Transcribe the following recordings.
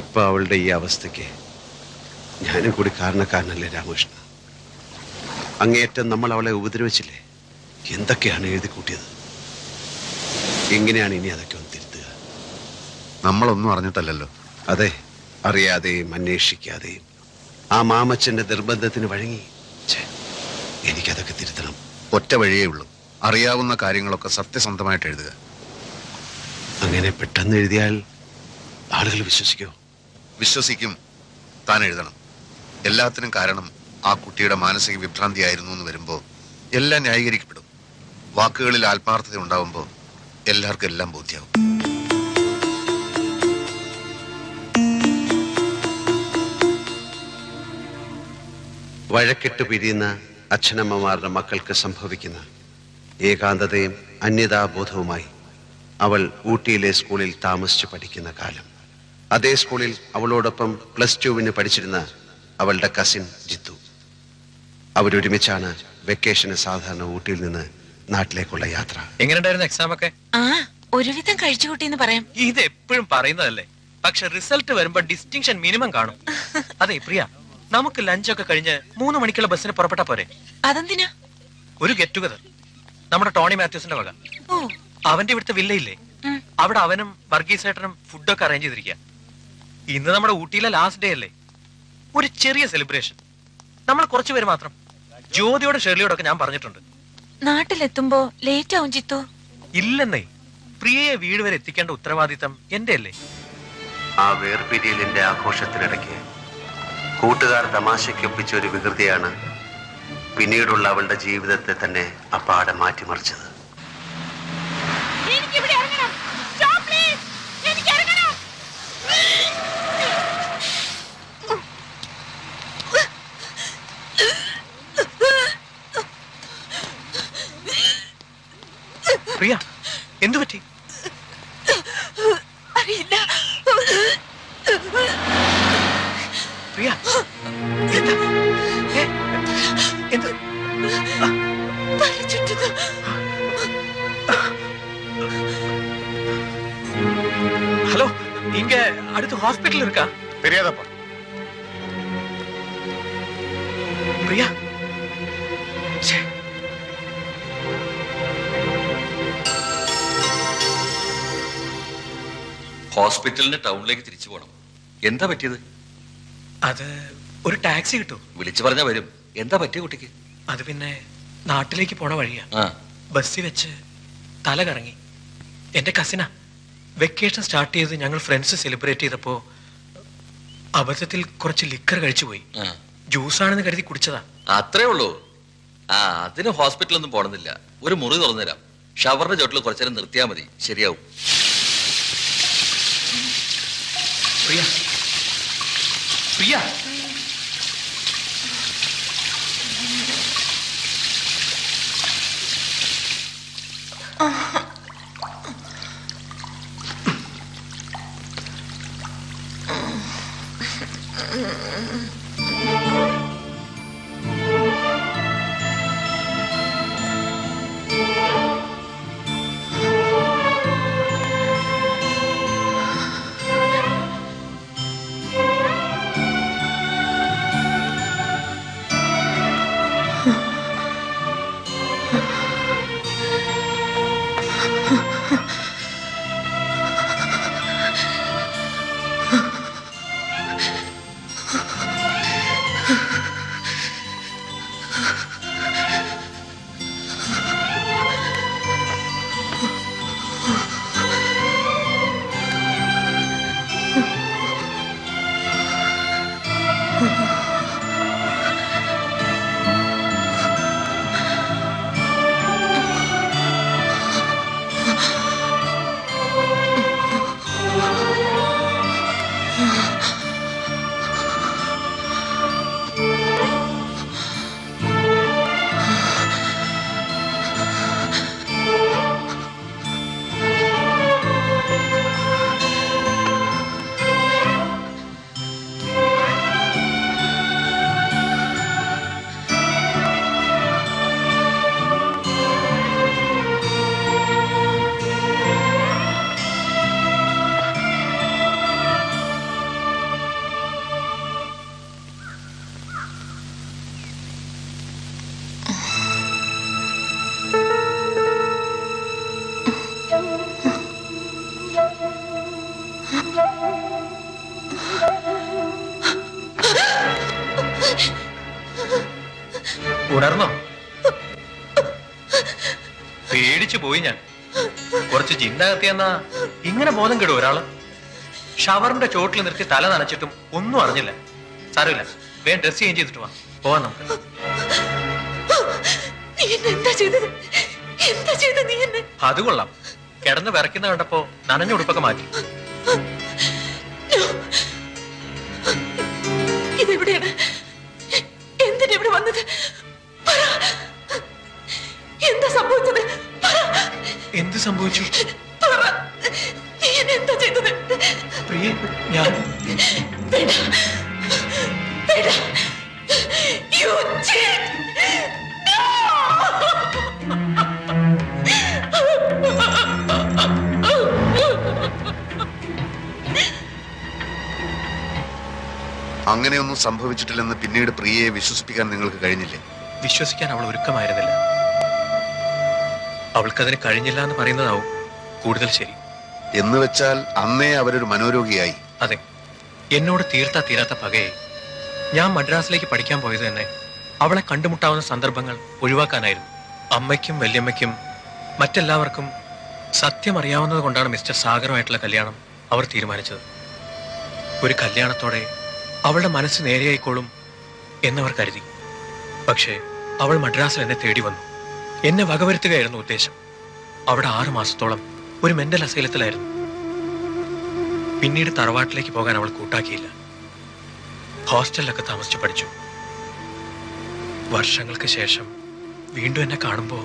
ഇപ്പൊ അവളുടെ ഈ അവസ്ഥയ്ക്ക് ഞാനും കൂടി കാരണക്കാരനല്ലേ രാമകൃഷ്ണ? അങ്ങേയറ്റം നമ്മൾ അവളെ ഉപദ്രവിച്ചില്ലേ? എന്തൊക്കെയാണ് എഴുതി കൂട്ടിയത്? എങ്ങനെയാണ് ഇനി അതൊക്കെ ഒന്ന് തിരുത്തുക? നമ്മളൊന്നും അറിഞ്ഞിട്ടല്ലല്ലോ. അതെ, അറിയാതെയും അന്വേഷിക്കാതെയും ആ മാമച്ചന്റെ നിർബന്ധത്തിന് വഴങ്ങി. എനിക്കതൊക്കെ തിരുത്തണം. ഒറ്റ വഴിയേ ഉള്ളൂ, അറിയാവുന്ന കാര്യങ്ങളൊക്കെ സത്യസന്ധമായിട്ട് എഴുതുക. അങ്ങനെ പെട്ടെന്ന് എഴുതിയാൽ ആളുകൾ വിശ്വസിക്കോ? വിശ്വസിക്കും. താൻ എഴുതണം. എല്ലാത്തിനും കാരണം ആ കുട്ടിയുടെ മാനസിക വിഭ്രാന്തിയായിരുന്നു എന്ന് വരുമ്പോൾ എല്ലാം ന്യായീകരിക്കപ്പെടും. വാക്കുകളിൽ ആത്മാർത്ഥത ഉണ്ടാവുമ്പോൾ എല്ലാവർക്കും എല്ലാം ബോധ്യമാവും. വഴക്കെട്ട് പിരിയുന്ന അച്ഛനമ്മമാരുടെ മക്കൾക്ക് സംഭവിക്കുന്ന ഏകാന്തതയും അന്യതാബോധവുമായി അവൾ ഊട്ടിയിലെ സ്കൂളിൽ താമസിച്ച് പഠിക്കുന്ന കാലം. അതേ സ്കൂളിൽ അവളോടൊപ്പം +2 പഠിച്ചിരുന്ന അവളുടെ കസിൻ ജിത്തു. അവരൊരുമിച്ചാണ് വെക്കേഷന് സാധാരണ ഊട്ടിയിൽ നിന്ന് നാട്ടിലേക്കുള്ള യാത്ര. എങ്ങനെയുണ്ടായിരുന്നു എക്സാം ഒക്കെ? ഒരുവിധം കഴിച്ചുകൂട്ടിന്ന് പറയാം. ഇത് എപ്പോഴും പറയുന്നതല്ലേ, പക്ഷെ റിസൾട്ട് വരുമ്പോ ഡിസ്റ്റിങ്ഷൻ മിനിമം കാണും. അതെ പ്രിയ, നമുക്ക് ലഞ്ചൊക്കെ കഴിഞ്ഞ് 3 മണിക്കുള്ള ബസ്സിന് പുറപ്പെട്ടാ പോരെ? അതെന്തിനാ? ഒരു ഗെറ്റ് ടുഗദർ, നമ്മുടെ ടോണി മാത്യൂസിന്റെ വക. അവന്റെ ഇവിടുത്തെ വില്ലയില്ലേ, അവിടെ അവനും വർഗീസേട്ടനും ഫുഡൊക്കെ അറേഞ്ച് ചെയ്തിരിക്കുക. ഇന്ന് നമ്മുടെ ഊട്ടിയിലെ ലാസ്റ്റ് ഡേ അല്ലേ, ഒരു ചെറിയ സെലിബ്രേഷൻ. നമ്മൾ കുറച്ചുപേര് മാത്രം. ജ്യോതിയോട് ഷെർലിയോടൊക്കെ ഞാൻ പറഞ്ഞിട്ടുണ്ട്. നാട്ടിലെത്തുമ്പോ ലേറ്റ് ആവും ജിത്തു. ഇല്ലെന്നേ, പ്രിയയെ വീട് വരെ എത്തിക്കേണ്ട ഉത്തരവാദിത്തം എന്റെ അല്ലേ. ആ വേർപിരിയലിന്റെ ആഘോഷത്തിനിടയ്ക്ക് കൂട്ടുകാർ തമാശയ്ക്കൊപ്പിച്ച ഒരു വികൃതിയാണ് പിന്നീടുള്ള അവളുടെ ജീവിതത്തെ തന്നെ അപ്പാടെ മാറ്റിമറിച്ചത്. പ്രിയ, എന്തു പറ്റി? അറിയില്ല. പ്രിയ, എന്ത്? ஹலோ, இங்க அடுத்து ஹாஸ்பிடல் இருக்கா? தெரியாதப்பா. பிரியா, ഹോസ്പിറ്റലിന് ടൗണിലേക്ക് തിരിച്ചു പോകണം. എന്താ പറ്റിയത്? അത് ഒരു ടാക്സി കിട്ടും. വിളിച്ചു പറഞ്ഞാ വരും. എന്താ പറ്റിയ കുട്ടിക്ക്? അത് പിന്നെ നാട്ടിലേക്ക് പോണ വഴിയാ. ബസ്സിൽ വെച്ച് തല കറങ്ങി. എന്റെ കസിനാ. വെക്കേഷൻ സ്റ്റാർട്ട് ചെയ്ത് ഞങ്ങൾ ഫ്രണ്ട്സ് സെലിബ്രേറ്റ് ചെയ്തപ്പോ അബദ്ധത്തിൽ കുറച്ച് ലിക്കർ കഴിച്ചു പോയി. ജ്യൂസാണെന്ന് കരുതി കുടിച്ചതാ. അത്രേ ഉള്ളൂ. അതിന് ഹോസ്പിറ്റലൊന്നും പോണമെന്നില്ല. ഒരു മുറി തുറന്നുതരാം. ഷവറിന്റെ ചോട്ടിൽ കുറച്ചേരം നിർത്തിയാ മതി, ശരിയാവും. പ്രിയ, പ്രിയ, പോയി ഞാൻ. കുറച്ച് ജിന്നകത്തിയെന്നാ ഇങ്ങനെ ബോധം കെടും ഒരാള്. ഷവറിന്റെ ചോട്ടിൽ നിർത്തി തല നനച്ചിട്ടും ഒന്നും അറിഞ്ഞില്ല. സാരമില്ല, വേഗം ഡ്രസ് ചേഞ്ച് ചെയ്തിട്ട് വാ, പോവാൻ നമുക്ക്. നീ എന്നെ എന്താ ചെയ്തത്? എന്താ ചെയ്ത നീ എന്നെ? അത് കൊള്ളാം, കിടന്ന് വിറയ്ക്കുന്ന കണ്ടപ്പോ നനഞ്ഞ ഉടുപ്പൊക്കെ മാറ്റി. ഇതെവിടെയാണ്? എന്തിനാ ഇവിടെ വന്നത്? പറ. എന്താ സംഭവിച്ചത്? പറ. എന്ത് സംഭവിച്ചു? പറ. നീ എന്നെ എന്താ ചെയ്തത്? പ്രിയ, ഞാൻ വേണ്ട. വേണ്ട. You cheat. No. അങ്ങനെയൊന്നും സംഭവിച്ചിട്ടില്ലെന്ന് പിന്നീട് പ്രിയയെ വിശ്വസിപ്പിക്കാൻ നിങ്ങൾക്ക് കഴിഞ്ഞില്ലേ? വിശ്വസിക്കാൻ അവൾ ഒരുക്കമായിരുന്നില്ല. അവൾക്കതിന് കഴിഞ്ഞില്ല എന്ന് പറയുന്നതാവും കൂടുതൽ ശരി. എന്ന് വെച്ചാൽ അന്നേ അവരൊരു മനോരോഗിയായി. അതെ, എന്നോട് തീർത്താ തീരാത്ത പകയെ ഞാൻ മദ്രാസിലേക്ക് പഠിക്കാൻ പോയത് തന്നെ അവളെ കണ്ടുമുട്ടാവുന്ന സന്ദർഭങ്ങൾ ഒഴിവാക്കാനായിരുന്നു. അമ്മയ്ക്കും വല്യമ്മയ്ക്കും മറ്റെല്ലാവർക്കും സത്യം അറിയാവുന്നത് കൊണ്ടാണ് മിസ്റ്റർ സാഗറുമായിട്ടുള്ള കല്യാണം അവർ തീരുമാനിച്ചത്. ഒരു കല്യാണത്തോടെ അവളുടെ മനസ്സ് നേരെയായിക്കോളും എന്നവർ കരുതി. പക്ഷേ അവൾ മദ്രാസിൽ എന്നെ തേടി വന്നു. എന്നെ വകവരുത്തുകയായിരുന്നു ഉദ്ദേശം. അവിടെ 6 മാസത്തോളം ഒരു മെന്റൽ അസൈലത്തിലായിരുന്നു. പിന്നീട് തറവാട്ടിലേക്ക് പോകാൻ അവൾ കൂട്ടാക്കിയില്ല. ഹോസ്റ്റലിലൊക്കെ താമസിച്ചു പഠിച്ചു. വർഷങ്ങൾക്ക് ശേഷം വീണ്ടും എന്നെ കാണുമ്പോ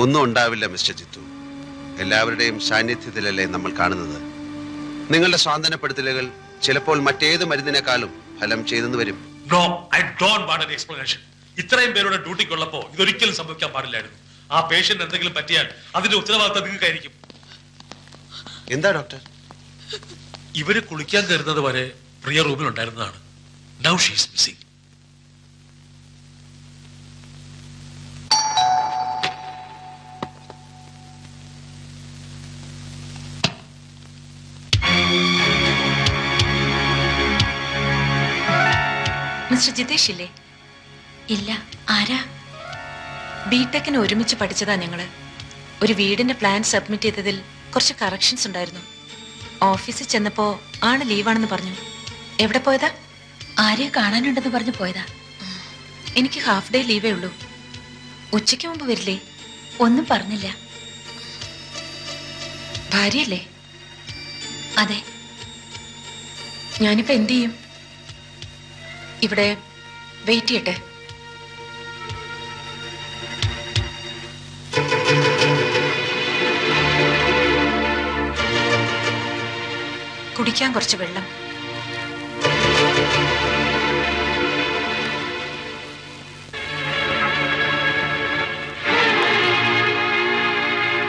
ഒന്നും ഉണ്ടാവില്ല മിസ്റ്റർ ജിത്തു. എല്ലാവരുടെയും സാന്നിധ്യത്തിലല്ലേ നമ്മൾ കാണുന്നത്. നിങ്ങളുടെ സ്വാന്തനപ്പെടുത്തലുകൾ ചിലപ്പോൾ മറ്റേത് മരുന്നിനേക്കാളും ഫലം ചെയ്തെന്ന് വരും. No, I don't want an explanation. ഇത്രയും പേരുടെ ഡ്യൂട്ടിക്കുള്ളപ്പോ ഇതൊരിക്കലും സംഭവിക്കാൻ പാടില്ലായിരുന്നു. ആ പേഷ്യന്റ് എന്തെങ്കിലും പറ്റിയാൽ അതിന്റെ ഉത്തരവാദിത്തം നിങ്ങൾക്കായിരിക്കും. എന്താ ഡോക്ടർ? ഇവര് കുളിക്കാൻ കയറുന്നത് വരെ പ്രിയ റൂമിൽ ഉണ്ടായിരുന്നതാണ്. Now she is missing. Mister Jitesh ഇല്ലേ? ഇല്ല, ആരാ? ബിടെക്കിന് ഒരുമിച്ച് പഠിച്ചതാ ഞങ്ങള്. ഒരു വീടിന്റെ പ്ലാൻ സബ്മിറ്റ് ചെയ്തതിൽ കുറച്ച് കറക്ഷൻസ് ഉണ്ടായിരുന്നു. ഓഫീസിൽ ചെന്നപ്പോ ആണ് ലീവാണെന്ന് പറഞ്ഞു. എവിടെ പോയതാ? ആരെയോ കാണാനുണ്ടെന്ന് പറഞ്ഞു പോയതാ. എനിക്ക് ഹാഫ് ഡേ ലീവേ ഉള്ളൂ. ഉച്ചയ്ക്ക് മുമ്പ് വരില്ലേ? ഒന്നും പറഞ്ഞില്ല. ഭാര്യയല്ലേ? അതെ. ഞാനിപ്പോ എന്ത് ചെയ്യും? ഇവിടെ വെയിറ്റ് ചെയ്യട്ടെ? കുടിക്കാൻ കുറച്ച് വെള്ളം.